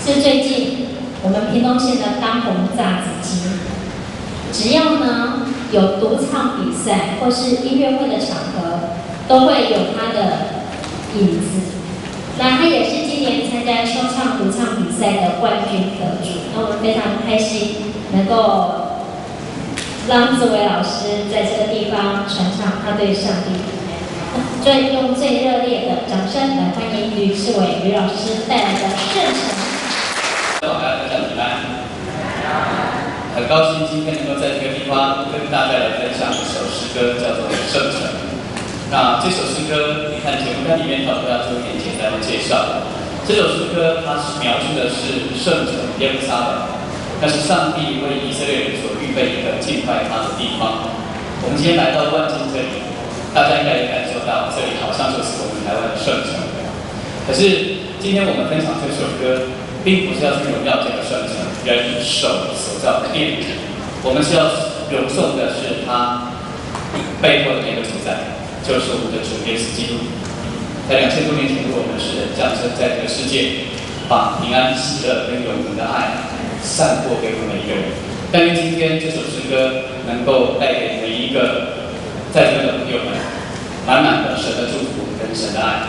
是最近我们屏东县的当红炸子鸡。只要呢有独唱比赛或是音乐会的场合，都会有它的影子。那他也是今年参加说唱独唱比赛的冠军得主。那我们非常开心能够让子伟老师在这个地方传唱他对上帝。用最热烈的掌声来欢迎吕志伟吕老师带来的圣城。大家分享平安，很高兴今天能够在这个地方跟大家来分享一首诗歌，叫做《圣城》。那这首诗歌，你看节目单里面它都要做一点简单的介绍。这首诗歌它描述的是圣城耶路撒冷，那是上帝为以色列人所预备一个敬拜他的地方。我们今天来到万金这里。大家应该也感受到，这里好像就是我们台湾的圣城。可是今天我们分享这首歌，并不是要去荣耀这个圣城，人手所造的殿。我们是要咏颂的是他背后的那个主宰，就是我们的主耶稣基督。在2000多年前，我们是降生在这个世界，把平安、喜乐跟永恒的爱散播给我们每一个人。但愿今天这首诗歌能够带给每一个在座的朋友们，满满的神的祝福跟神的爱。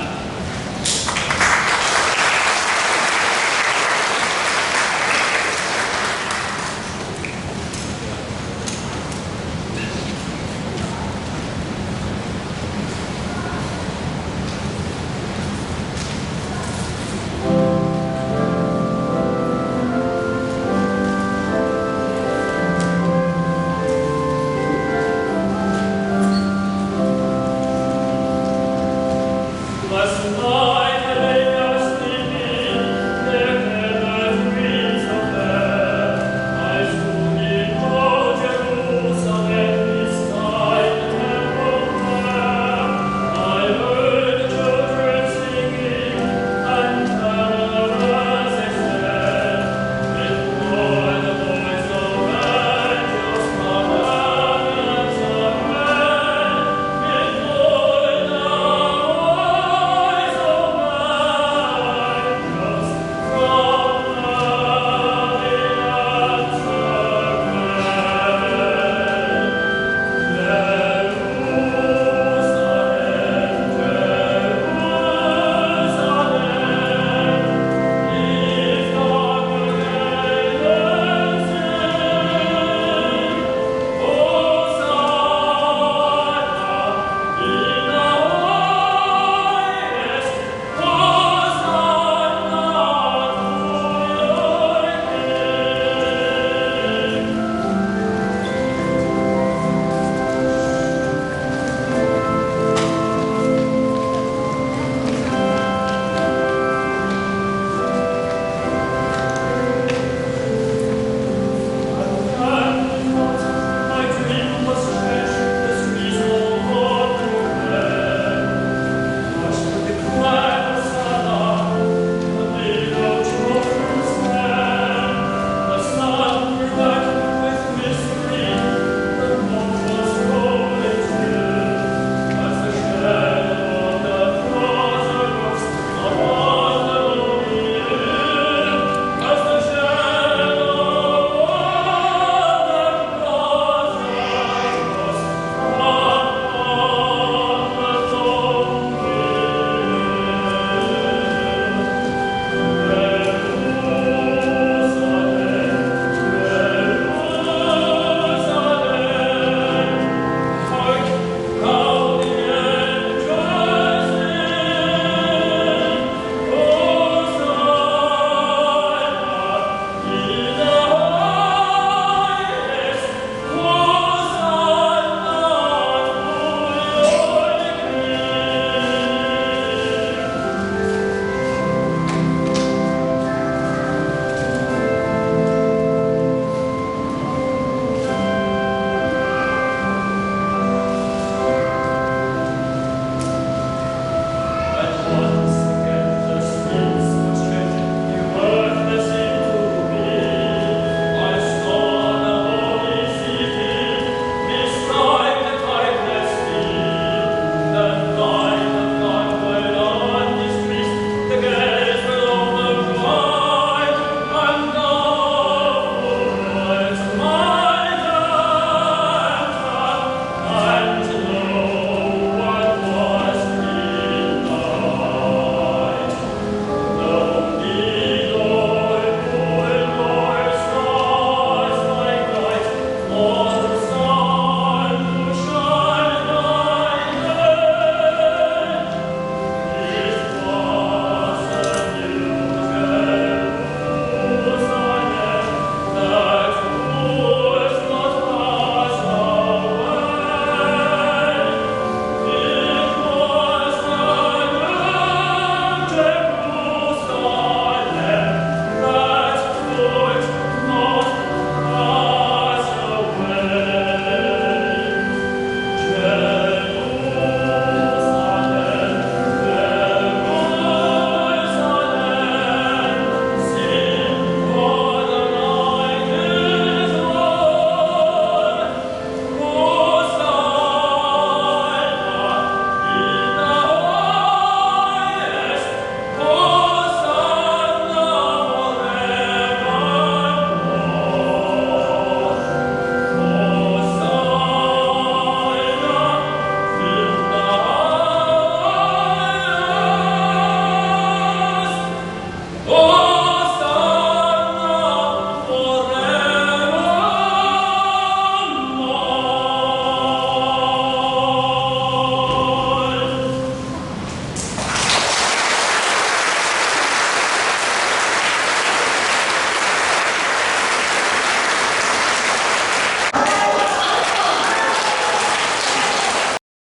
Bless the Lord.